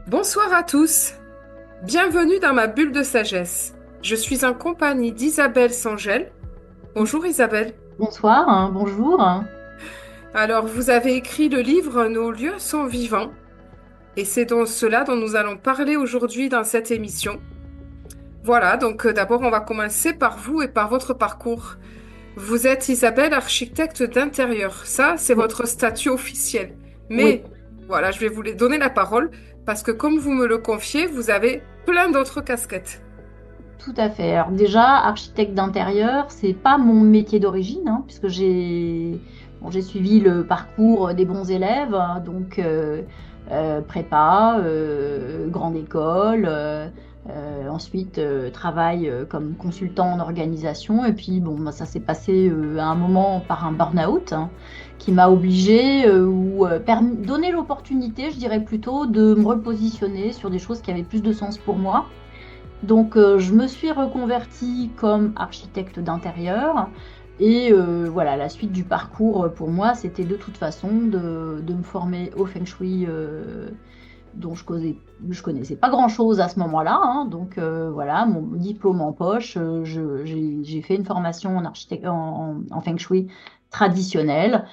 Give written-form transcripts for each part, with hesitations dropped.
Bonsoir à tous, bienvenue dans ma bulle de sagesse. Je suis en compagnie d'Isabelle Sangel. Bonjour Isabelle. Bonsoir, bonjour. Alors, vous avez écrit le livre Nos lieux sont vivants et c'est donc cela dont nous allons parler aujourd'hui dans cette émission. Voilà, donc d'abord on va commencer par vous et par votre parcours. Vous êtes Isabelle, architecte d'intérieur. Ça, c'est Oui, votre statut officiel. oui, Mais voilà, je vais vous les donner la parole parce que comme vous me le confiez, vous avez plein d'autres casquettes. tout à fait. Alors déjà, architecte d'intérieur, c'est pas mon métier d'origine, puisque j'ai suivi le parcours des bons élèves, donc prépa, grande école, ensuite travail comme consultant en organisation, et puis bon, bah, ça s'est passé à un moment par un burn-out qui m'a obligé ou donné l'opportunité, je dirais plutôt, de me repositionner sur des choses qui avaient plus de sens pour moi. Donc, je me suis reconvertie comme architecte d'intérieur. Et voilà, la suite du parcours pour moi, c'était de toute façon de me former au Feng Shui, dont je connaissais pas grand-chose à ce moment-là. Donc, voilà, mon diplôme en poche, j'ai fait une formation en, en Feng Shui traditionnelle.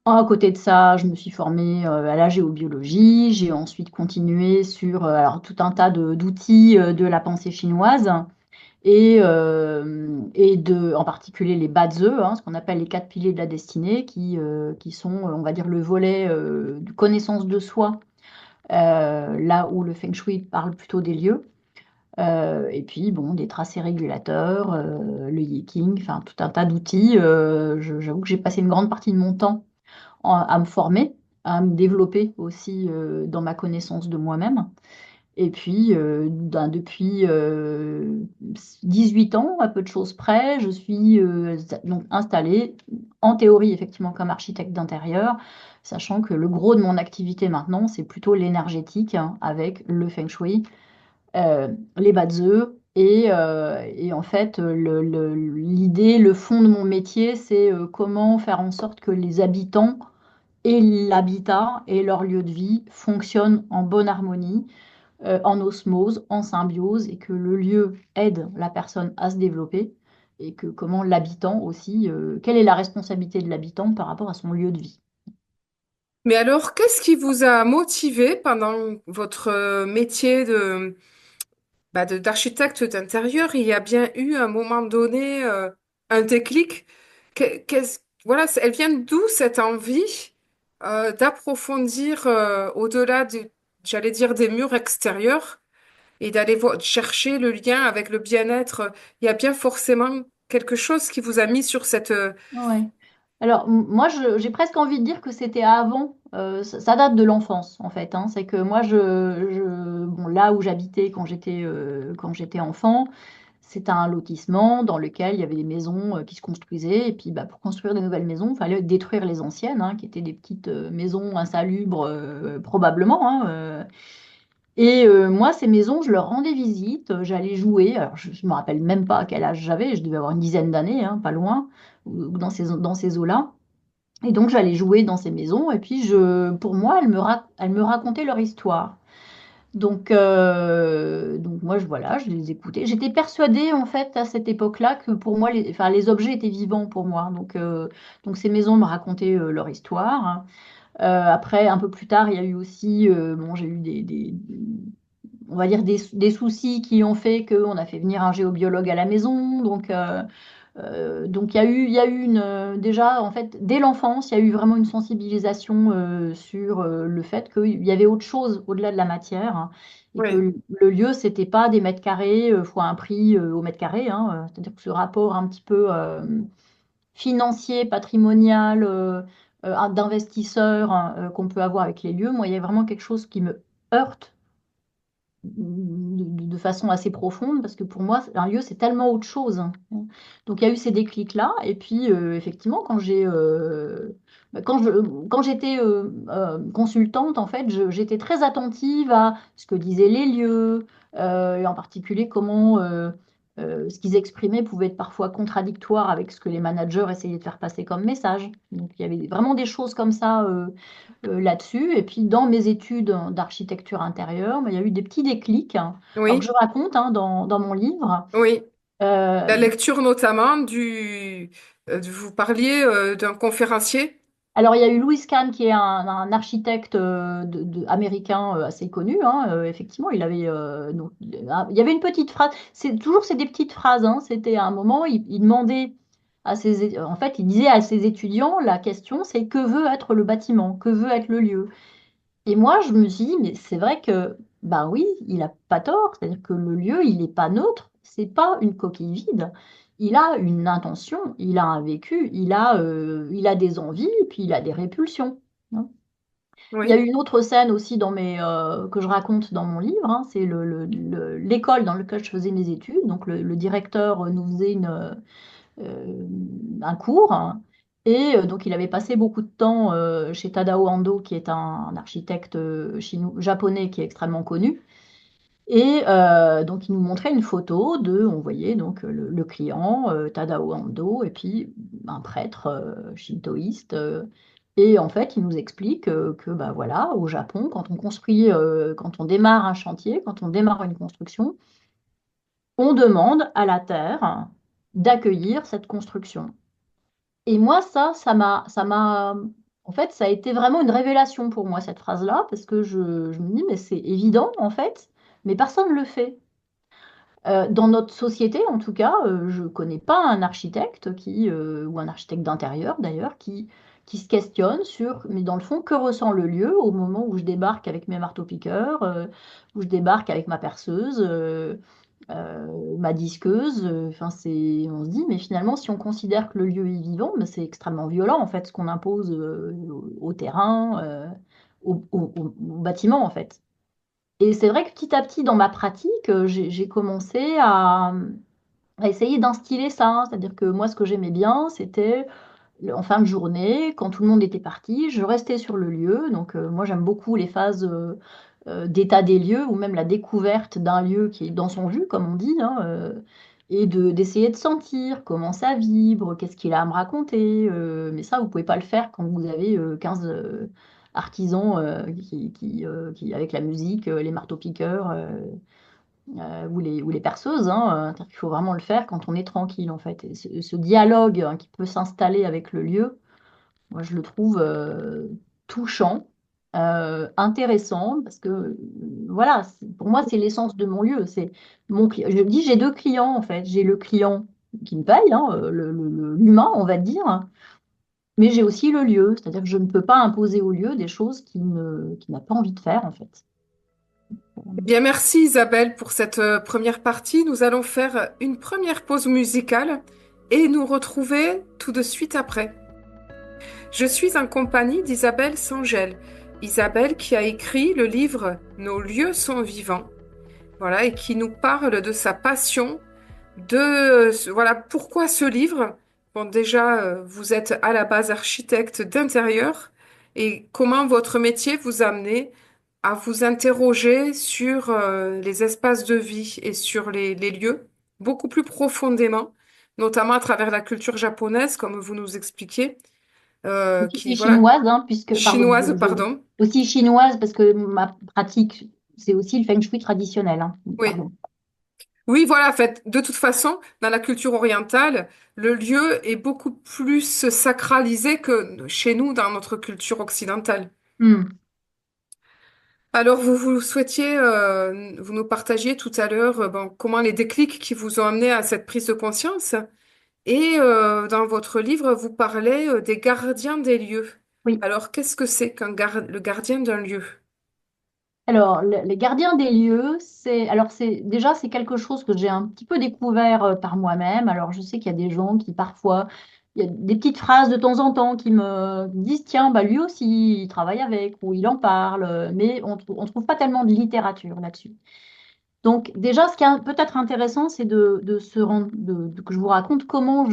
À côté de ça, je me suis formée à la géobiologie. J'ai ensuite continué sur alors, tout un tas d'outils de la pensée chinoise en particulier les Bazi, ce qu'on appelle les quatre piliers de la destinée, qui sont, on va dire, le volet de connaissance de soi, là où le Feng Shui parle plutôt des lieux. Et puis, bon, des tracés régulateurs, le Yiking, enfin, tout un tas d'outils. J'avoue que j'ai passé une grande partie de mon temps à me former, à me développer aussi dans ma connaissance de moi-même. Et puis, depuis 18 ans, à peu de choses près, je suis donc installée, en théorie, effectivement, comme architecte d'intérieur, sachant que le gros de mon activité maintenant, c'est plutôt l'énergétique, avec le feng shui, les bases. Et en fait, l'idée, le fond de mon métier, c'est comment faire en sorte que les habitants et l'habitat et leur lieu de vie fonctionnent en bonne harmonie, en osmose, en symbiose, et que le lieu aide la personne à se développer, et que comment l'habitant aussi, quelle est la responsabilité de l'habitant par rapport à son lieu de vie. Mais alors, qu'est-ce qui vous a motivé pendant votre métier d'architecte d'intérieur? Il y a bien eu un moment donné un déclic. Voilà, elle vient d'où cette envie d'approfondir au-delà j'allais dire, des murs extérieurs et d'aller chercher le lien avec le bien-être. Il y a bien forcément quelque chose qui vous a mis sur cette... Ouais. Alors, moi, j'ai presque envie de dire que c'était avant. Ça date de l'enfance, en fait. C'est que moi, bon, là où j'habitais quand j'étais enfant, c'était un lotissement dans lequel il y avait des maisons qui se construisaient. Et puis, bah, pour construire des nouvelles maisons, il fallait détruire les anciennes, qui étaient des petites maisons insalubres, probablement. Et moi, ces maisons, je leur rendais visite, j'allais jouer. Alors, je ne me rappelle même pas à quel âge j'avais, je devais avoir une dizaine d'années, pas loin, ou dans ces eaux-là. Et donc, j'allais jouer dans ces maisons, et puis, pour moi, elles me racontaient leur histoire. Donc moi, voilà, je les écoutais. J'étais persuadée, en fait, à cette époque-là, que pour moi, enfin, les objets étaient vivants pour moi. Donc ces maisons me racontaient leur histoire. Après, un peu plus tard, il y a eu aussi, bon, j'ai eu on va dire des soucis qui ont fait qu'on a fait venir un géobiologue à la maison. Donc il y a eu déjà, en fait, dès l'enfance, il y a eu vraiment une sensibilisation sur le fait qu'il y avait autre chose au-delà de la matière, et que Oui. le lieu, c'était pas des mètres carrés fois un prix au mètre carré. C'est-à-dire que ce rapport un petit peu financier, patrimonial, d'investisseur, qu'on peut avoir avec les lieux, moi, il y a vraiment quelque chose qui me heurte de façon assez profonde, parce que pour moi, un lieu, c'est tellement autre chose. Donc, il y a eu ces déclics-là. Et puis, effectivement, quand j'étais consultante, en fait, j'étais très attentive à ce que disaient les lieux, et en particulier comment ce qu'ils exprimaient pouvait être parfois contradictoire avec ce que les managers essayaient de faire passer comme message. Donc il y avait vraiment des choses comme ça là-dessus. Et puis dans mes études d'architecture intérieure, il y a eu des petits déclics, hein, alors que je Oui, raconte hein, dans mon livre. oui. La Euh, lecture notamment vous parliez d'un conférencier. Alors, il y a eu Louis Kahn, qui est un architecte américain assez connu, hein, effectivement, il y avait une petite phrase. C'est des petites phrases, hein. C'était à un moment, il demandait en fait, il disait à ses étudiants, la question, c'est que veut être le bâtiment, que veut être le lieu? Et moi, je me suis dit, mais c'est vrai que, ben oui, il n'a pas tort. C'est-à-dire que le lieu, il n'est pas neutre. C'est pas une coquille vide. Il a une intention, il a un vécu, il a des envies, et puis il a des répulsions, hein. Il y a Oui, une autre scène aussi que je raconte dans mon livre, hein, c'est l'école dans laquelle je faisais mes études. Donc le directeur nous faisait euh, un cours. Hein. Et donc, il avait passé beaucoup de temps chez Tadao Ando, qui est un architecte japonais qui est extrêmement connu. Et donc, il nous montrait une photo on voyait donc le client, Tadao Ando, et puis un prêtre shintoïste. Et en fait, il nous explique que bah, voilà, au Japon, quand on démarre un chantier, quand on démarre une construction, on demande à la terre d'accueillir cette construction. Et moi, en fait, ça a été vraiment une révélation pour moi, cette phrase-là, parce que je me dis, mais c'est évident, en fait, mais personne ne le fait. Dans notre société, en tout cas, je ne connais pas un architecte ou un architecte d'intérieur d'ailleurs, qui se questionne sur, mais dans le fond, que ressent le lieu au moment où je débarque avec mes marteaux-piqueurs, où je débarque avec ma perceuse, ma disqueuse. Enfin, on se dit, mais finalement, si on considère que le lieu est vivant, ben, c'est extrêmement violent, en fait, ce qu'on impose au terrain, au bâtiment, en fait. Et c'est vrai que petit à petit, dans ma pratique, j'ai commencé à essayer d'instiller ça, hein. C'est-à-dire que moi, ce que j'aimais bien, c'était en fin de journée, quand tout le monde était parti, je restais sur le lieu. Donc, moi, j'aime beaucoup les phases d'état des lieux ou même la découverte d'un lieu qui est dans son jus, comme on dit, hein, et d'essayer de sentir comment ça vibre, qu'est-ce qu'il a à me raconter. Mais ça, vous pouvez pas le faire quand vous avez 15 artisans avec la musique, les marteaux-piqueurs ou les perceuses, hein. Il faut vraiment le faire quand on est tranquille, en fait. Et ce dialogue hein, qui peut s'installer avec le lieu, moi, je le trouve touchant, intéressant, parce que, voilà, pour moi, c'est l'essence de mon lieu. C'est mon client. Je dis, j'ai deux clients, en fait. J'ai le client qui me paye, hein, l'humain, on va dire, hein, mais j'ai aussi le lieu. C'est-à-dire que je ne peux pas imposer au lieu des choses qu'il n'a pas envie de faire, en fait. eh bien, merci Isabelle pour cette première partie. Nous allons faire une première pause musicale et nous retrouver tout de suite après. Je suis en compagnie d'Isabelle Sangel. Isabelle qui a écrit le livre Nos lieux sont vivants, voilà, et qui nous parle de sa passion, voilà, pourquoi ce livre? Bon, déjà, vous êtes à la base architecte d'intérieur et comment votre métier vous a amené à vous interroger sur les espaces de vie et sur les lieux beaucoup plus profondément, notamment à travers la culture japonaise, comme vous nous expliquiez, qui, Aussi voilà, chinoise, hein, pardon, chinoise, pardon. aussi chinoise parce que ma pratique, c'est aussi le feng shui traditionnel, hein, Oui. pardon. Oui, voilà, en fait, de toute façon, dans la culture orientale, le lieu est beaucoup plus sacralisé que chez nous, dans notre culture occidentale. Hmm. Alors, vous souhaitiez, vous nous partagiez tout à l'heure, bon, comment les déclics qui vous ont amené à cette prise de conscience. Et dans votre livre, vous parlez des gardiens des lieux. Oui. Alors, qu'est-ce que c'est le gardien d'un lieu? Alors, les gardiens des lieux, c'est quelque chose que j'ai un petit peu découvert par moi-même. Alors, je sais qu'il y a des gens qui parfois, il y a des petites phrases de temps en temps qui me disent, tiens, bah lui aussi, il travaille avec ou il en parle, mais on trouve pas tellement de littérature là-dessus. Donc déjà, ce qui est peut-être intéressant, c'est que je vous raconte comment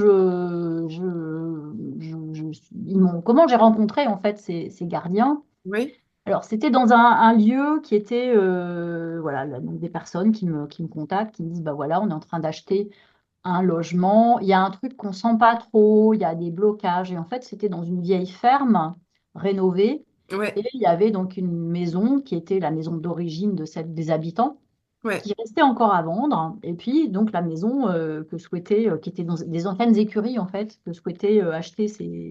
comment j'ai rencontré en fait ces gardiens. Oui, Alors, c'était dans un lieu qui était, voilà, donc des personnes qui me contactent, qui me disent, bah voilà, on est en train d'acheter un logement, il y a un truc qu'on sent pas trop, il y a des blocages. Et en fait, c'était dans une vieille ferme rénovée. Et Ouais, il y avait donc une maison qui était la maison d'origine de des habitants, ouais, qui restait encore à vendre. Et puis, donc, la maison que souhaitait, qui était dans des anciennes écuries, en fait, que souhaitaient acheter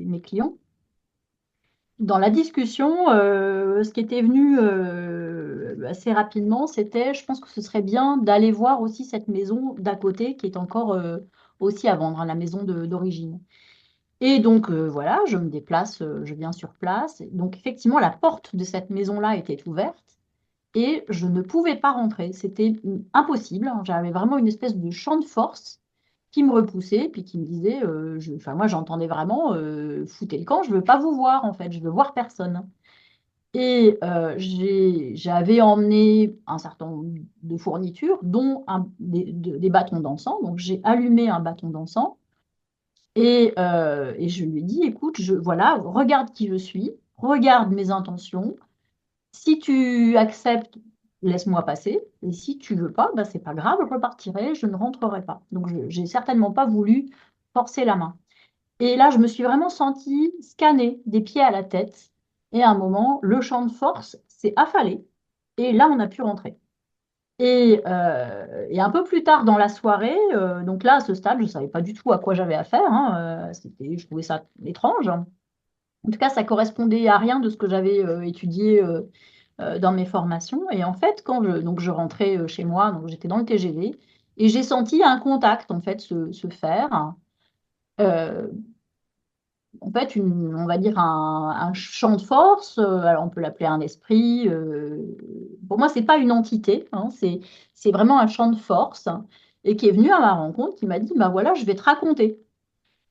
mes clients. Dans la discussion, ce qui était venu assez rapidement, c'était, je pense que ce serait bien d'aller voir aussi cette maison d'à côté qui est encore aussi à vendre, hein, la maison d'origine. Et donc voilà, je me déplace, je viens sur place. Donc effectivement, la porte de cette maison-là était ouverte et je ne pouvais pas rentrer. C'était impossible, hein. J'avais vraiment une espèce de champ de force qui me repoussait, puis qui me disait, enfin moi j'entendais vraiment, foutez le camp, je veux pas vous voir en fait, je veux voir personne. Et j'avais emmené un certain nombre de fournitures, dont des bâtons d'encens. Donc j'ai allumé un bâton d'encens et je lui ai dit, écoute, voilà, regarde qui je suis, regarde mes intentions. Si tu acceptes, laisse-moi passer. Et si tu veux pas, bah, c'est pas grave, je repartirai, je ne rentrerai pas. Donc j'ai certainement pas voulu forcer la main. Et là, je me suis vraiment sentie scannée des pieds à la tête. Et à un moment, le champ de force s'est affalé. Et là, on a pu rentrer. Et un peu plus tard dans la soirée, donc là, à ce stade, je ne savais pas du tout à quoi j'avais affaire, hein, je trouvais ça étrange. En tout cas, ça correspondait à rien de ce que j'avais étudié dans mes formations. Et en fait, donc je rentrais chez moi, donc j'étais dans le TGV, et j'ai senti un contact en fait se faire. Euh, En fait, on va dire un champ de force, alors on peut l'appeler un esprit. Pour moi, c'est pas une entité, hein, c'est vraiment un champ de force et qui est venu à ma rencontre, qui m'a dit, bah voilà, je vais te raconter.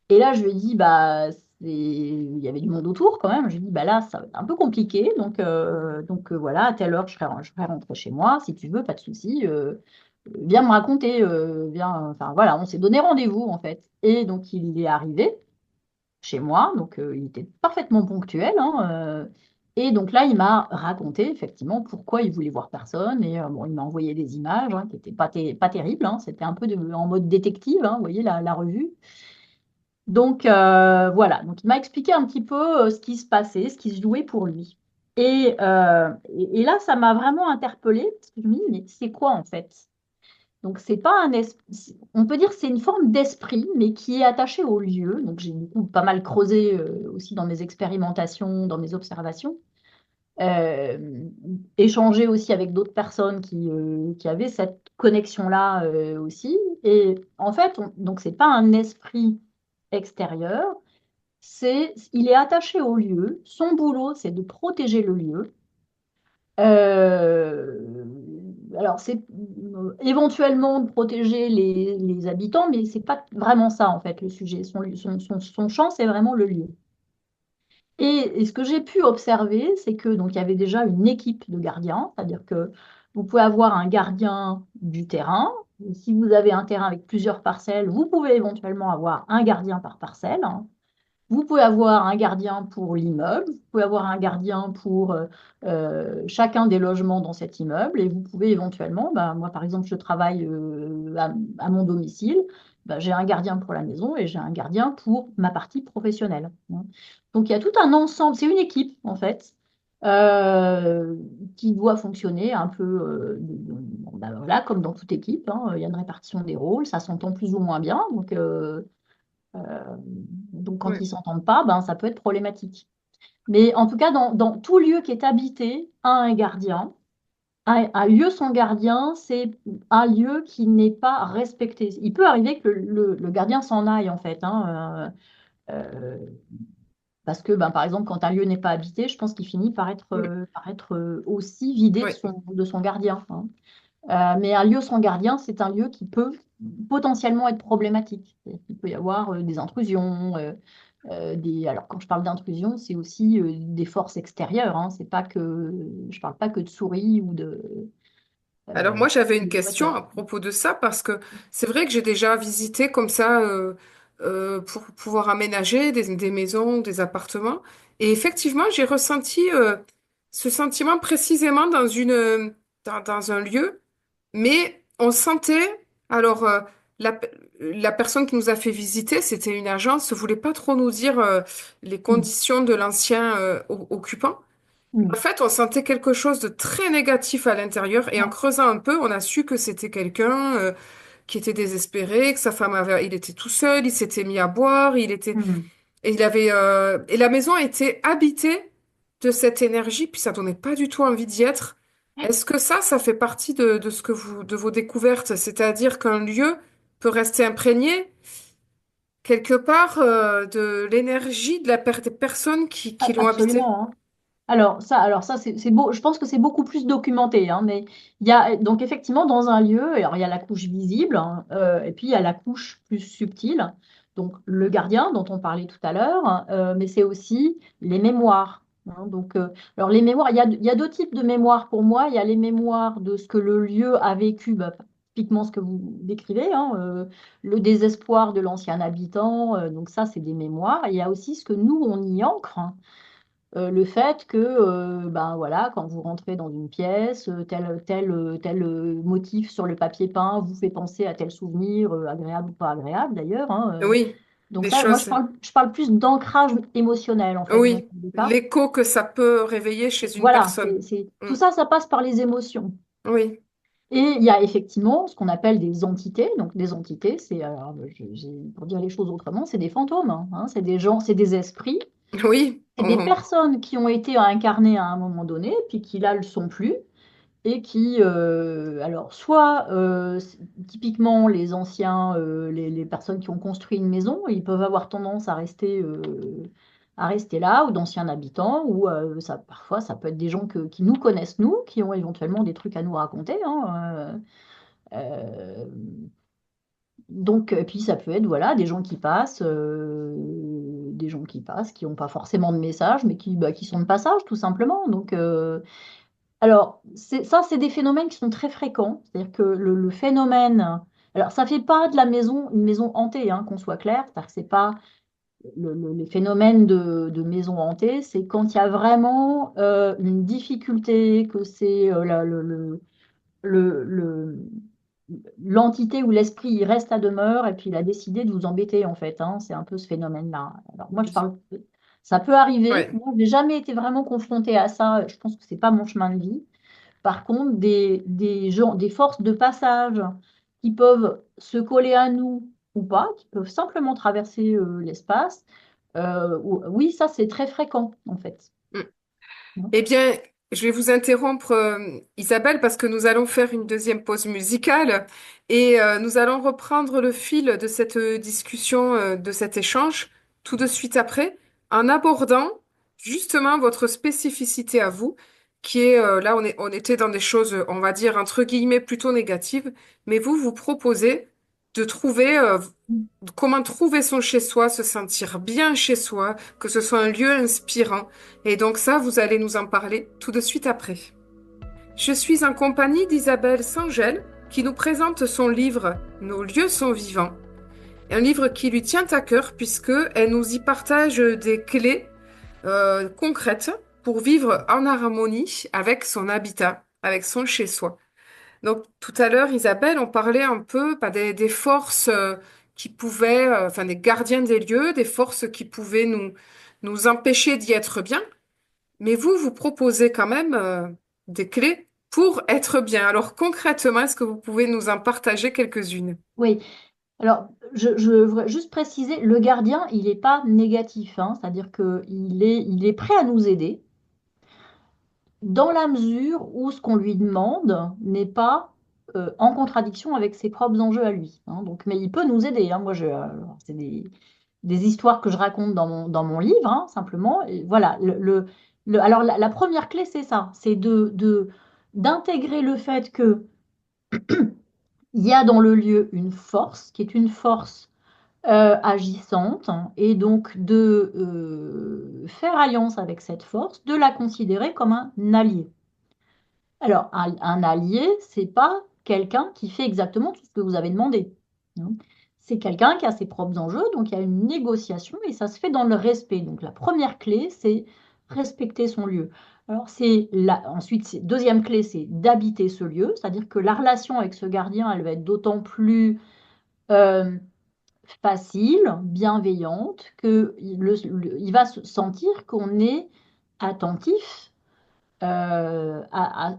Et là, je lui ai dit, bah il y avait du monde autour quand même. Je lui ai dit, bah là, ça va être un peu compliqué, donc voilà, à telle heure, je serai rentrée chez moi, si tu veux, pas de souci. Viens me raconter, viens, enfin voilà, on s'est donné rendez-vous en fait. Et donc il est arrivé chez moi, donc il était parfaitement ponctuel, hein, et donc là, il m'a raconté effectivement pourquoi il voulait voir personne. Et bon, il m'a envoyé des images hein, qui n'étaient pas terribles, hein. C'était un peu en mode détective, hein, vous voyez la revue. Donc voilà, donc il m'a expliqué un petit peu ce qui se passait, ce qui se jouait pour lui. Et là, ça m'a vraiment interpellée, parce que je me dis, mais c'est quoi en fait? Donc, c'est pas on peut dire que c'est une forme d'esprit, mais qui est attachée au lieu. Donc, j'ai du coup pas mal creusé aussi dans mes expérimentations, dans mes observations, euh, échangé aussi avec d'autres personnes qui avaient cette connexion-là aussi. Et en fait, donc c'est pas un esprit extérieur, il est attaché au lieu. Son boulot, c'est de protéger le lieu. Euh, alors, c'est éventuellement de protéger les habitants, mais c'est pas vraiment ça, en fait, le sujet. Son champ, c'est vraiment le lieu. Et ce que j'ai pu observer, c'est que donc il y avait déjà une équipe de gardiens, c'est-à-dire que vous pouvez avoir un gardien du terrain. Si vous avez un terrain avec plusieurs parcelles, vous pouvez éventuellement avoir un gardien par parcelle, hein. Vous pouvez avoir un gardien pour l'immeuble, vous pouvez avoir un gardien pour chacun des logements dans cet immeuble, et vous pouvez éventuellement, bah, moi par exemple je travaille à mon domicile, bah, j'ai un gardien pour la maison et j'ai un gardien pour ma partie professionnelle, hein. Donc il y a tout un ensemble, c'est une équipe en fait, euh, qui doit fonctionner un peu bon, bah, voilà, comme dans toute équipe, hein. Il y a une répartition des rôles, ça s'entend plus ou moins bien, euh, donc, quand ouais. ils ne s'entendent pas, ben, ça peut être problématique. Mais en tout cas, dans tout lieu qui est habité, a un gardien. Un lieu sans gardien, c'est un lieu qui n'est pas respecté. Il peut arriver que le gardien s'en aille, en fait, hein, parce que, ben, par exemple, quand un lieu n'est pas habité, je pense qu'il finit par être aussi vidé de Ouais. son gardien, hein. Mais un lieu sans gardien, c'est un lieu qui peut potentiellement être problématique. Il peut y avoir des intrusions, alors quand je parle d'intrusion, c'est aussi des forces extérieures, hein. C'est pas que, je parle pas que de souris ou Alors euh, moi j'avais une de question voitures. à propos de ça parce que c'est vrai que j'ai déjà visité comme ça pour pouvoir aménager des maisons, des appartements et effectivement j'ai ressenti ce sentiment précisément dans un lieu, mais on sentait, alors la personne qui nous a fait visiter, c'était une agence, ne voulait pas trop nous dire les Mm. conditions de l'ancien occupant. En Mm. fait, on sentait quelque chose de très négatif à l'intérieur et en Ouais. creusant un peu, on a su que c'était quelqu'un qui était désespéré, que sa femme avait, il était tout seul, il s'était mis à boire, Mm. et il avait, et la maison était habitée de cette énergie, puis ça donnait pas du tout envie d'y être. Est-ce que ça fait partie de ce que de vos découvertes, c'est-à-dire qu'un lieu peut rester imprégné quelque part de l'énergie de des personnes qui l'ont habité? Absolument, hein. Alors ça c'est beau. Je pense que c'est beaucoup plus documenté, hein, mais il y a donc effectivement dans un lieu, alors il y a la couche visible, hein, et puis il y a la couche plus subtile. Donc le gardien dont on parlait tout à l'heure, hein, mais c'est aussi les mémoires, hein. Donc alors les mémoires, il y a deux types de mémoires pour moi. Il y a les mémoires de ce que le lieu a vécu, bah, typiquement ce que vous décrivez, hein, le désespoir de l'ancien habitant. Donc ça c'est des mémoires. Et il y a aussi ce que nous on y ancre, hein. Le fait que, ben voilà, quand vous rentrez dans une pièce, tel motif sur le papier peint vous fait penser à tel souvenir, agréable ou pas agréable d'ailleurs, hein. Oui, Donc des ça, moi, choses. je parle plus d'ancrage émotionnel, en fait, dans Oui, tous les cas. l'écho que ça peut réveiller chez une Voilà, personne. tout Mm. ça, ça passe par les émotions. Oui, Et il y a effectivement ce qu'on appelle des entités. Donc des entités, pour dire les choses autrement, c'est des fantômes, hein. C'est des gens, c'est des esprits. oui, C'est des personnes qui ont été incarnées à un moment donné, puis qui là le sont plus, et qui, alors, soit typiquement les anciens, les personnes qui ont construit une maison, ils peuvent avoir tendance à rester là, ou d'anciens habitants, ou parfois ça peut être des gens qui nous connaissent, nous, qui ont éventuellement des trucs à nous raconter, hein. Euh, donc, et puis ça peut être voilà, des gens qui passent, qui n'ont pas forcément de message, mais qui sont de passage, tout simplement. Donc, alors, c'est des phénomènes qui sont très fréquents. C'est-à-dire que le phénomène. Alors, ça ne fait pas de la maison une maison hantée, hein, qu'on soit clair. C'est-à-dire que c'est pas les phénomènes de maison hantée, c'est quand il y a vraiment une difficulté, que c'est le- le- l'entité ou l'esprit il reste à demeure et puis il a décidé de vous embêter, en fait, hein. C'est un peu ce phénomène-là. Alors, moi, je parle. Ça peut arriver. oui. Moi, je n'ai jamais été vraiment confrontée à ça. Je pense que c'est pas mon chemin de vie. Par contre, des gens, des forces de passage qui peuvent se coller à nous ou pas, qui peuvent simplement traverser l'espace, oui, ça c'est très fréquent en fait. Mm. Eh bien, je vais vous interrompre, Isabelle, parce que nous allons faire une deuxième pause musicale et nous allons reprendre le fil de cette discussion, de cet échange, tout de suite après, en abordant justement votre spécificité à vous, qui est, là, on était dans des choses, on va dire, entre guillemets, plutôt négatives, mais vous, vous proposez de trouver, comment trouver son chez-soi, se sentir bien chez soi, que ce soit un lieu inspirant. Et donc ça, vous allez nous en parler tout de suite après. Je suis en compagnie d'Isabelle Sangel, qui nous présente son livre Nos lieux sont vivants. Un livre qui lui tient à cœur puisque elle nous y partage des clés concrètes pour vivre en harmonie avec son habitat, avec son chez-soi. Donc tout à l'heure, Isabelle, on parlait un peu bah, des forces qui pouvaient, enfin des gardiens des lieux, des forces qui pouvaient nous empêcher d'y être bien. Mais vous, vous proposez quand même des clés pour être bien. Alors concrètement, est-ce que vous pouvez nous en partager quelques-unes? Oui, alors je voudrais juste préciser, le gardien, il n'est pas négatif, hein. C'est-à-dire qu'il est prêt à nous aider dans la mesure où ce qu'on lui demande n'est pas en contradiction avec ses propres enjeux à lui, hein. Donc, mais il peut nous aider, hein. Moi, c'est des histoires que je raconte dans mon livre, hein, simplement. Et voilà, alors la première clé, c'est ça, c'est d'intégrer le fait que il y a dans le lieu une force, qui est une force agissante, hein, et donc de faire alliance avec cette force, de la considérer comme un allié. Alors, un allié, c'est pas quelqu'un qui fait exactement tout ce que vous avez demandé, hein. C'est quelqu'un qui a ses propres enjeux, donc il y a une négociation et ça se fait dans le respect. Donc la première clé, c'est respecter son lieu. Alors, ensuite, deuxième clé, c'est d'habiter ce lieu, c'est-à-dire que la relation avec ce gardien, elle va être d'autant plus euh, facile, bienveillante, que il va se sentir qu'on est attentif à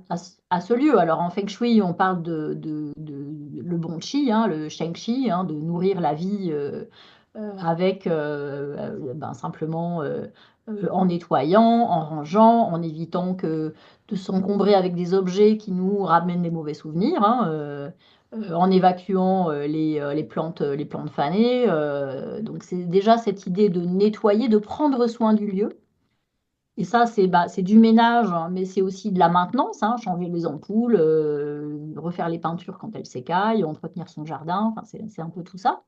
ce lieu. Alors en Feng Shui, on parle le bon qi, hein, le Sheng Qi, hein, de nourrir la vie avec simplement en nettoyant, en rangeant, en évitant de s'encombrer avec des objets qui nous ramènent des mauvais souvenirs, hein, en évacuant les plantes fanées. Donc c'est déjà cette idée de nettoyer, de prendre soin du lieu. Et ça, c'est du ménage, hein, mais c'est aussi de la maintenance, hein, changer les ampoules, refaire les peintures quand elles s'écaillent, entretenir son jardin, enfin, c'est un peu tout ça.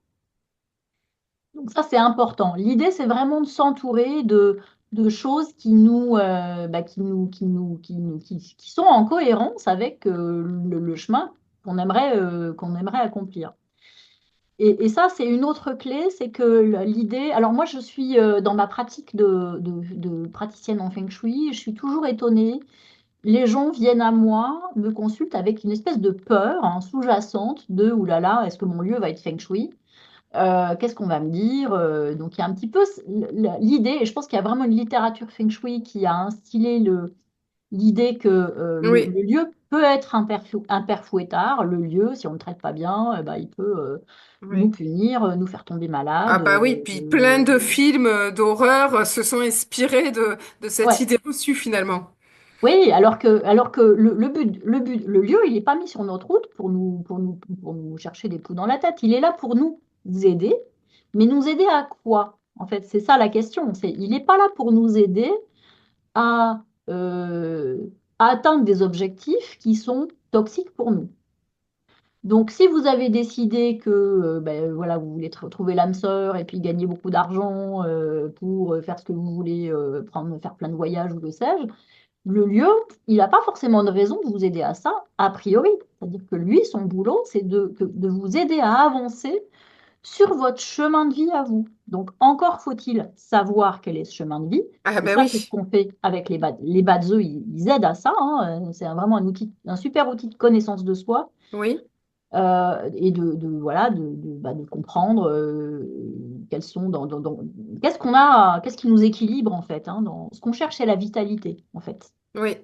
Donc ça, c'est important. L'idée, c'est vraiment de s'entourer de choses qui sont en cohérence avec le chemin qu'on aimerait accomplir. Et ça, c'est une autre clé, c'est que l'idée. Alors moi, je suis dans ma pratique de praticienne en Feng Shui, je suis toujours étonnée. Les gens viennent à moi, me consultent avec une espèce de peur hein, sous-jacente de « Ouh là là, est-ce que mon lieu va être Feng Shui? Qu'est-ce qu'on va me dire ?» Donc il y a un petit peu l'idée, et je pense qu'il y a vraiment une littérature Feng Shui qui a instillé l'idée que Oui, le lieu peut être un père fouettard. Le lieu, si on ne le traite pas bien, il peut nous oui. punir, nous faire tomber Ah malade. bah oui, puis plein de films d'horreur se sont inspirés de cette Ouais. idée reçue finalement. Oui, alors que le lieu, il n'est pas mis sur notre route pour nous chercher des coups dans la tête. Il est là pour nous aider, mais nous aider à quoi? En fait, c'est ça la question. Il n'est pas là pour nous aider à, euh, à atteindre des objectifs qui sont toxiques pour nous. Donc, si vous avez décidé que voilà, vous voulez trouver l'âme sœur et puis gagner beaucoup d'argent pour faire ce que vous voulez, faire plein de voyages ou que sais-je, le lieu, il n'a pas forcément de raison de vous aider à ça, a priori. C'est-à-dire que lui, son boulot, c'est de vous aider à avancer sur votre chemin de vie à vous. Donc, encore faut-il savoir quel est ce chemin de vie. Ah Et bah ça, c'est ce oui, qu'on fait avec les badzeux. Ils aident à ça, hein. C'est vraiment un super outil de connaissance de soi oui. et voilà, de comprendre quels sont qu'est-ce qu'on a, qu'est-ce qui nous équilibre en fait. Hein, ce qu'on cherche, c'est la vitalité en fait. Oui.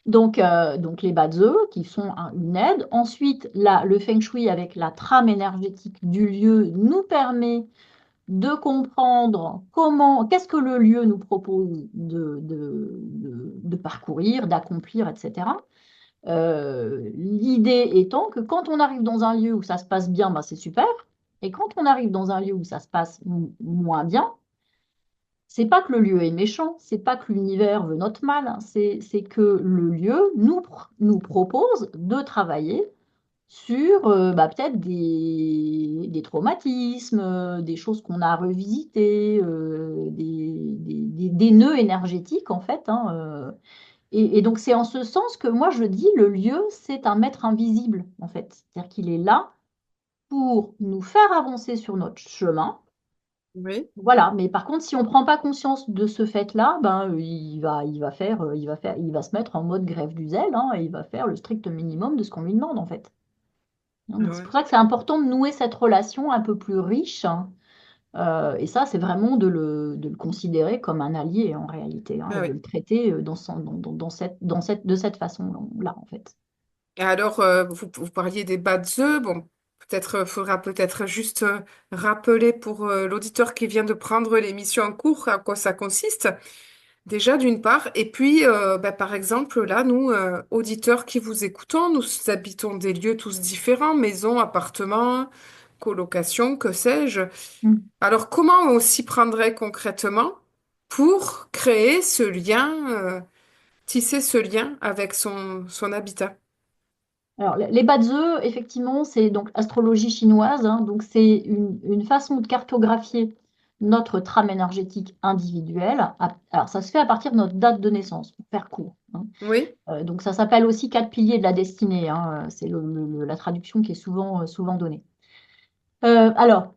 Donc les badzeux qui sont une aide. Ensuite, le feng shui avec la trame énergétique du lieu nous permet de comprendre qu'est-ce que le lieu nous propose de parcourir, d'accomplir, etc. L'idée étant que quand on arrive dans un lieu où ça se passe bien, ben, c'est super. Et quand on arrive dans un lieu où ça se passe moins bien, c'est pas que le lieu est méchant, c'est pas que l'univers veut notre mal, hein, c'est que le lieu nous propose de travailler sur peut-être des traumatismes, des choses qu'on a à revisiter, des nœuds énergétiques en fait. Hein, et donc c'est en ce sens que moi je dis le lieu, c'est un maître invisible en fait. C'est-à-dire qu'il est là pour nous faire avancer sur notre chemin. Oui. Voilà, mais par contre, si on ne prend pas conscience de ce fait-là, il va se mettre en mode grève du zèle, hein, et il va faire le strict minimum de ce qu'on lui demande, en fait. Hein, Ah donc c'est ouais. pour ça que c'est important de nouer cette relation un peu plus riche, hein, et ça, c'est vraiment de le considérer comme un allié en réalité, hein, Ah et de oui. le traiter de cette façon-là, en fait. Et alors, vous parliez des bad œufs. Bon, peut-être faudra peut-être juste rappeler pour l'auditeur qui vient de prendre l'émission en cours à quoi ça consiste. Déjà, d'une part. Et puis, bah, par exemple, là, nous, auditeurs qui vous écoutons, nous habitons des lieux tous différents, maisons, appartements, colocations, que sais-je. Mm. Alors, comment on s'y prendrait concrètement pour créer ce lien, tisser ce lien avec son habitat? Alors, les bas de œufs, effectivement, c'est donc astrologie chinoise, hein, donc c'est une façon de cartographier notre trame énergétique individuelle. Alors, ça se fait à partir de notre date de naissance, pour faire court. Hein. Oui, Donc, ça s'appelle aussi quatre piliers de la destinée, hein, c'est la traduction qui est souvent donnée. Alors,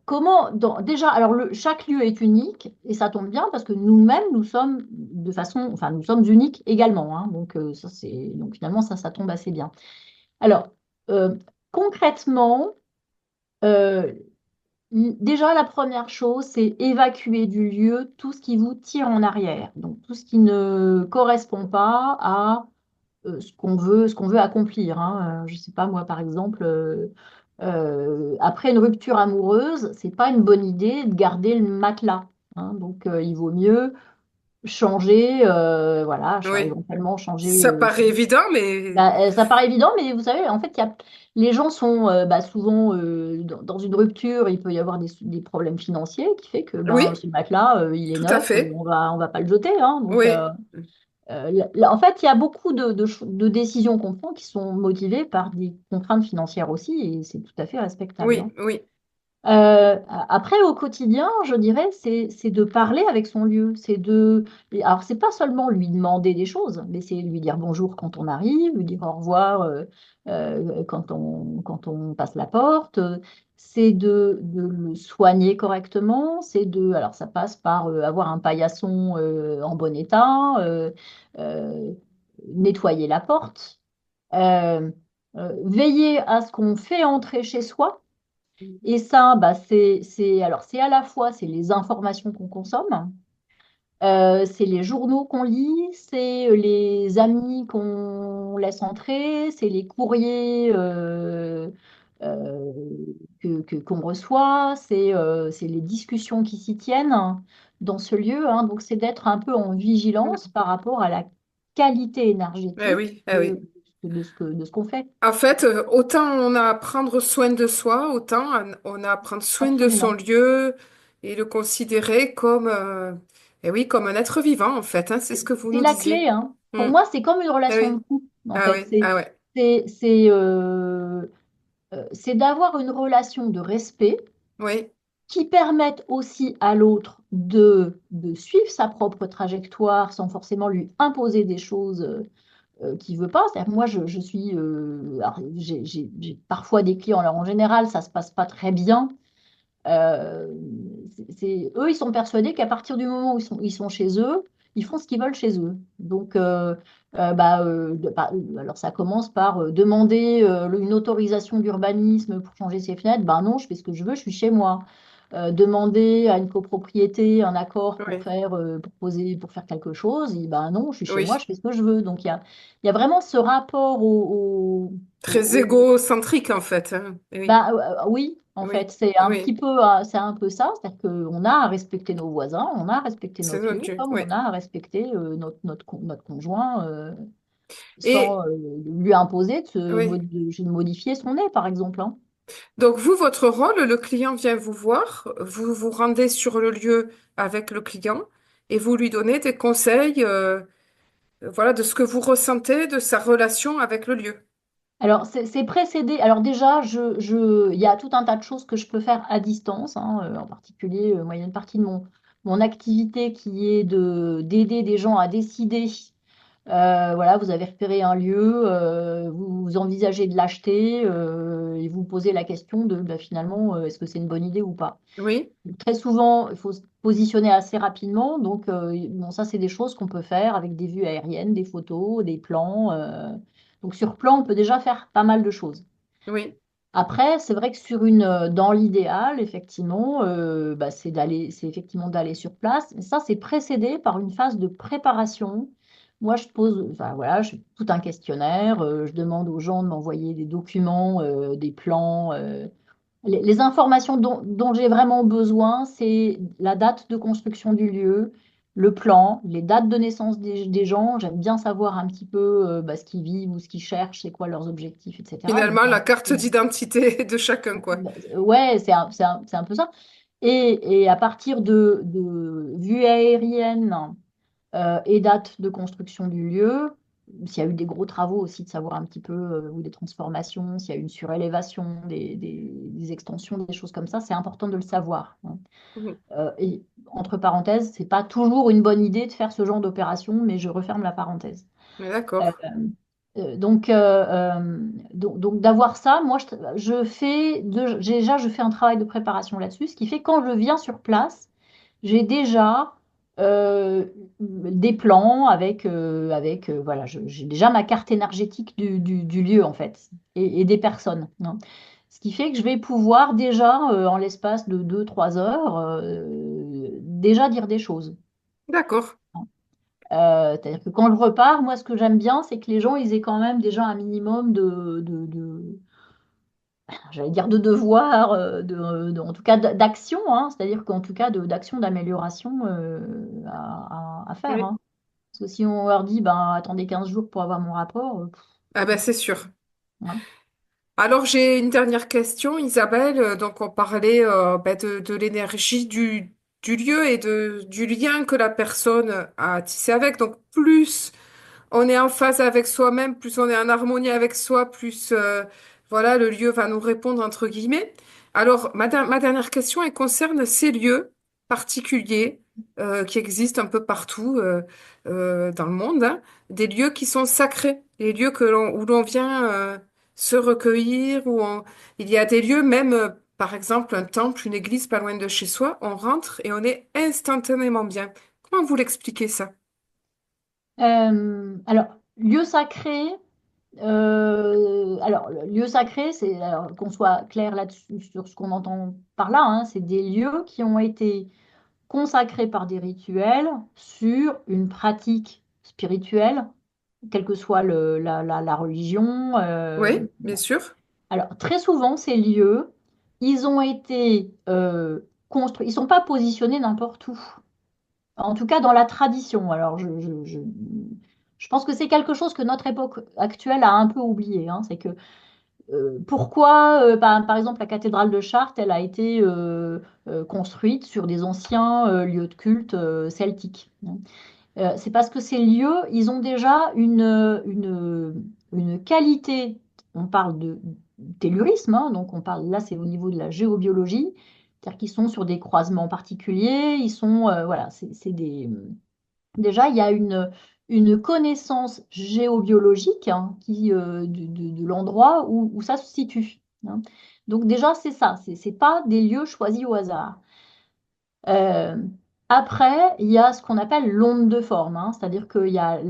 déjà, alors chaque lieu est unique et ça tombe bien parce que nous-mêmes, nous sommes enfin, nous sommes uniques également, hein. Donc, donc finalement, ça tombe assez bien. Alors, euh, concrètement, euh, déjà, la première chose, c'est évacuer du lieu tout ce qui vous tire en arrière. Donc, tout ce qui ne correspond pas à ce qu'on veut accomplir, hein. Je sais pas, moi, par exemple, après une rupture amoureuse, c'est pas une bonne idée de garder le matelas, hein. Donc, il vaut mieux changer, voilà, Oui. éventuellement changer. Ça paraît évident, mais Ça paraît évident, mais vous savez, en fait, les gens sont souvent dans une rupture, il peut y avoir des problèmes financiers qui fait que ben, oui, ce matelas, il est tout à neuf, fait. on va pas le jeter, hein. Donc, Oui, en fait, il y a beaucoup de décisions qu'on prend qui sont motivées par des contraintes financières aussi, et c'est tout à fait respectable, oui, hein. oui. Après, au quotidien, je dirais, c'est de parler avec son lieu. Alors, c'est pas seulement lui demander des choses, mais c'est lui dire bonjour quand on arrive, lui dire au revoir quand on passe la porte. C'est de le soigner correctement. Alors, ça passe par avoir un paillasson en bon état, euh, nettoyer la porte, euh, veiller à ce qu'on fait entrer chez soi. Et ça, bah, alors c'est à la fois c'est les informations qu'on consomme, c'est les journaux qu'on lit, c'est les amis qu'on laisse entrer, c'est les courriers euh, qu'on reçoit, c'est les discussions qui s'y tiennent dans ce lieu, hein. Donc c'est d'être un peu en vigilance par rapport à la qualité Eh énergétique oui, eh oui. de ce qu'on fait. En fait, autant on a à prendre soin de soi, autant on a à prendre soin de son Absolument. lieu et le considérer comme, eh oui, comme un être vivant, en fait, hein, c'est ce que vous C'est nous la clé, disiez. hein. Pour Hmm. moi, c'est comme une Eh relation de oui, couple, en ah fait. ouais, ah ouais. C'est, c'est, euh, c'est d'avoir une relation de respect Oui, qui permette aussi à l'autre de suivre sa propre trajectoire sans forcément lui imposer des choses qu'il ne veut pas. C'est-à-dire que moi, je suis. Alors, j'ai parfois des clients, alors en général, ça ne se passe pas très bien. Euh, eux, ils sont persuadés qu'à partir du moment où ils sont chez eux, ils font ce qu'ils veulent chez eux. Donc, alors ça commence par demander une autorisation d'urbanisme pour changer ses fenêtres. Ben non, je fais ce que je veux, je suis chez moi. Demander à une copropriété un accord oui, pour faire quelque chose, et ben non, je suis chez moi, oui. je fais ce que je veux. Donc, il y a vraiment ce rapport Très égocentrique, en fait, hein. Oui, oui, en oui, fait, oui. c'est un peu ça, c'est-à-dire qu'on a à respecter nos voisins, on a à respecter C'est notre notre lieu, Dieu, comme oui. on a à respecter notre conjoint sans Et, lui imposer oui. de modifier son nez, par exemple, hein. Donc, vous, votre rôle, le client vient vous voir, vous vous rendez sur le lieu avec le client et vous lui donnez des conseils, voilà, de ce que vous ressentez de sa relation avec le lieu. Alors, c'est précédé. Alors déjà, il y a tout un tas de choses que je peux faire à distance, hein, en particulier, moi, il y a une partie de mon activité qui est d'aider des gens à décider. Voilà, vous avez repéré un lieu, vous envisagez de l'acheter et vous posez la question de bah, finalement, est-ce que c'est une bonne idée ou pas? Oui, Très souvent, il faut se positionner assez rapidement. Donc, bon, ça, c'est des choses qu'on peut faire avec des vues aériennes, des photos, des plans. Donc, sur plan, on peut déjà faire pas mal de choses. oui, Après, c'est vrai que dans l'idéal, effectivement, c'est effectivement d'aller sur place. Mais ça, c'est précédé par une phase de préparation. Moi, enfin voilà, je fais tout un questionnaire. Je demande aux gens de m'envoyer des documents, des plans. Les informations dont j'ai vraiment besoin, c'est la date de construction du lieu, le plan, les dates de naissance des gens. J'aime bien savoir un petit peu ce qu'ils vivent ou ce qu'ils cherchent, c'est quoi leurs objectifs, etc. Donc, finalement, la carte d'identité de chacun, quoi. ouais, c'est un peu ça. Et à partir de vues aériennes et date de construction du lieu, s'il y a eu des gros travaux aussi, de savoir un petit peu, ou des transformations, s'il y a eu une surélévation, des extensions, des choses comme ça, c'est important de le savoir, hein. Mhm. Et entre parenthèses, c'est pas toujours une bonne idée de faire ce genre d'opération, mais je referme la parenthèse. Mais Euh, d'accord. Donc, donc d'avoir ça, moi, je fais un travail de préparation là-dessus, ce qui fait que quand je viens sur place, j'ai déjà euh, des plans voilà, j'ai déjà ma carte énergétique du lieu en fait et des personnes, hein. Ce qui fait que je vais pouvoir déjà, en l'espace de 2, 3 heures, déjà dire des choses. D'accord. C'est-à-dire que quand je repars, moi, ce que j'aime bien, c'est que les gens, ils aient quand même déjà un minimum j'allais dire de devoirs, en tout cas d'action, hein. C'est-à-dire qu'en tout cas d'action d'amélioration à faire, Oui. hein. Parce que si on leur dit, ben, attendez 15 jours pour avoir mon rapport, Ah ben c'est sûr. hein. Alors j'ai une dernière question, Isabelle. Donc on parlait ben, de l'énergie du lieu et du lien que la personne a tissé avec. Donc plus on est en phase avec soi-même, plus on est en harmonie avec soi, plus voilà, le lieu va nous répondre entre guillemets. Alors ma dernière question, elle concerne ces lieux particuliers qui existent un peu partout dans le monde, hein, des lieux qui sont sacrés, les lieux où l'on vient se recueillir, il y a des lieux même, par exemple un temple, une église pas loin de chez soi, on rentre et on est instantanément bien. Comment vous l'expliquez ça? Alors, lieu sacré, alors, le lieu sacré, c'est, alors, qu'on soit clair là-dessus, sur ce qu'on entend par là, hein, c'est des lieux qui ont été consacrés par des rituels sur une pratique spirituelle, quelle que soit la religion. Oui, bien sûr. Alors, très souvent, ces lieux, ils ont été construits, ils ne sont pas positionnés n'importe où. En tout cas, dans la tradition. Alors, je pense que c'est quelque chose que notre époque actuelle a un peu oublié, hein. C'est que pourquoi, par exemple, la cathédrale de Chartres, elle a été construite sur des anciens lieux de culte celtiques, hein. C'est parce que ces lieux, ils ont déjà une qualité. On parle de tellurisme, hein, donc on parle là, c'est au niveau de la géobiologie, c'est-à-dire qu'ils sont sur des croisements particuliers, ils sont, voilà, c'est des. Déjà, il y a une connaissance géobiologique, hein, de l'endroit où ça se situe, hein. Donc déjà, c'est ça, c'est pas des lieux choisis au hasard. Euh, Après, il y a ce qu'on appelle l'onde de forme, hein, c'est-à-dire qu'il y a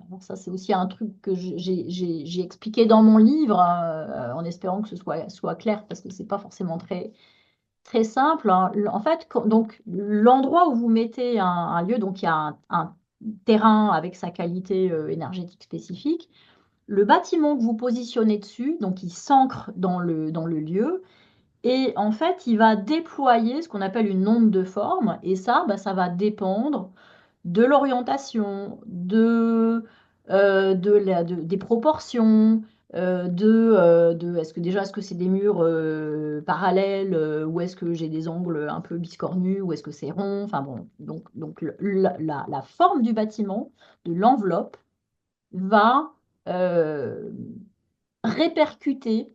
alors ça, c'est aussi un truc que j'ai expliqué dans mon livre, en espérant que ce soit clair, parce que c'est pas forcément très simple, hein. En fait, donc l'endroit où vous mettez un lieu, donc il y a un terrain avec sa qualité énergétique spécifique. Le bâtiment que vous positionnez dessus, donc il s'ancre dans le lieu. Et en fait, il va déployer ce qu'on appelle une onde de forme. Et ça, bah, ça va dépendre de l'orientation, des proportions, est-ce que c'est des murs parallèles, ou est-ce que j'ai des angles un peu biscornus, ou est-ce que c'est rond. Enfin bon, donc la forme du bâtiment, de l'enveloppe, va euh, répercuter.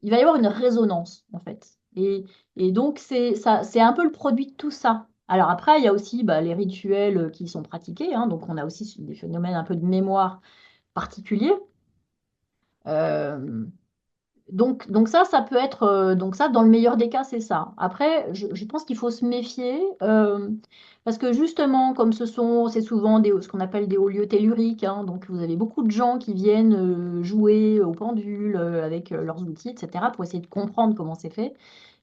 Il va y avoir une résonance en fait. Et donc c'est ça, c'est un peu le produit de tout ça. Alors après, il y a aussi, bah, les rituels qui sont pratiqués, hein. Donc on a aussi des phénomènes un peu de mémoire particuliers. Euh, donc ça peut être, donc ça, dans le meilleur des cas, c'est ça. Après, je pense qu'il faut se méfier, parce que justement, comme c'est souvent ce qu'on appelle des hauts lieux telluriques, hein. Donc vous avez beaucoup de gens qui viennent jouer au pendule avec leurs outils, etc., pour essayer de comprendre comment c'est fait.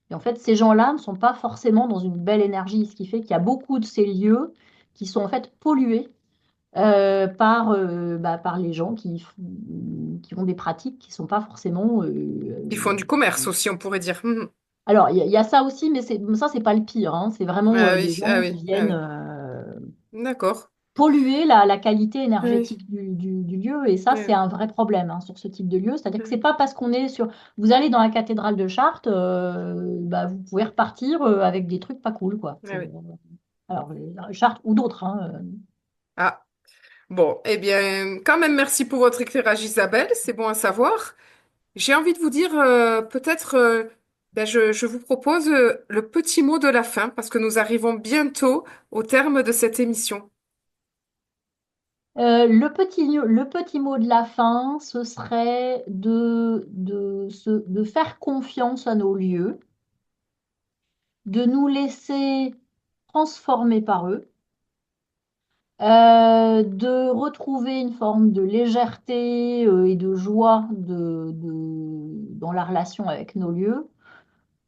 Et en fait, ces gens-là ne sont pas forcément dans une belle énergie, ce qui fait qu'il y a beaucoup de ces lieux qui sont en fait pollués par les gens qui ont des pratiques qui ne sont pas forcément. Ils font du commerce aussi, on pourrait dire. Mhm. Alors, il y a ça aussi, mais ça, c'est pas le pire, hein. C'est vraiment Ah des oui, ah gens qui oui, ah viennent oui. D'accord. polluer la qualité Ah oui, énergétique du lieu. Et ça, ah c'est oui. un vrai problème, hein, sur ce type de lieu. C'est-à-dire que c'est Mhm. pas parce qu'on est sur. Vous allez dans la cathédrale de Chartres, bah, vous pouvez repartir avec des trucs pas cool, quoi. Ah oui. Alors, Chartres ou d'autres, hein. Ah, bon, eh bien, quand même, merci pour votre éclairage, Isabelle. C'est bon à savoir. J'ai envie de vous dire, peut-être, ben, je vous propose le petit mot de la fin, parce que nous arrivons bientôt au terme de cette émission. Le petit mot de la fin, ce serait de faire confiance à nos lieux, de nous laisser transformer par eux, de retrouver une forme de légèreté et de joie dans la relation avec nos lieux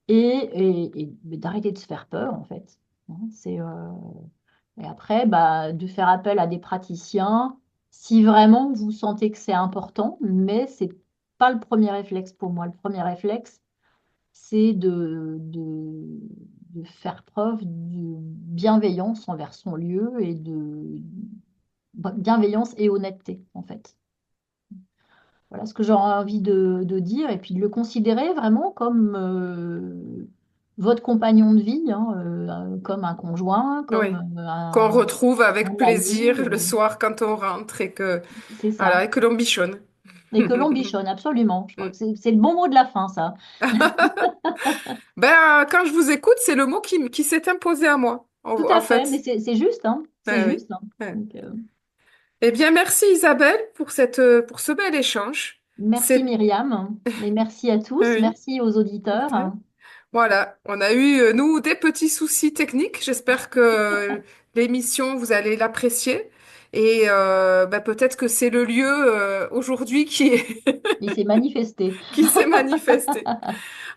et d'arrêter de se faire peur, en fait. Hein, et après, bah, de faire appel à des praticiens si vraiment vous sentez que c'est important, mais c'est pas le premier réflexe pour moi. Le premier réflexe, c'est de faire preuve de bienveillance envers son lieu et de bienveillance et honnêteté, en fait. Voilà ce que j'aurais envie de dire, et puis de le considérer vraiment comme votre compagnon de vie, hein, comme un conjoint, comme Oui. Qu'on retrouve un avec ami, plaisir le soir quand on rentre et que, c'est voilà, ça. et que l'on bichonne. Et que l'on bichonne, absolument. Je crois Mm. que c'est le bon mot de la fin, ça. Ben, quand je vous écoute, c'est le mot qui s'est imposé à moi, Tout en à fait, mais fait. c'est juste, hein. C'est Ah oui. juste, hein. Ouais. Donc, Eh bien, merci Isabelle pour ce bel échange. merci C'est, Myriam, et merci à tous, oui. merci aux auditeurs. Voilà, on a eu, nous, des petits soucis techniques. J'espère que l'émission, vous allez l'apprécier. Et ben, peut-être que c'est le lieu aujourd'hui Il s'est manifesté. qui s'est manifesté.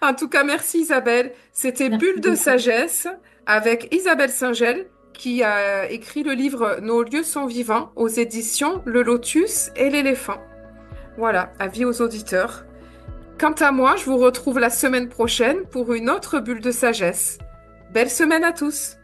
En tout cas, merci Isabelle. C'était Merci Bulle de beaucoup. sagesse avec Isabelle Singel qui a écrit le livre Nos lieux sont vivants aux éditions Le Lotus et l'éléphant. Voilà, avis aux auditeurs. Quant à moi, je vous retrouve la semaine prochaine pour une autre bulle de sagesse. Belle semaine à tous!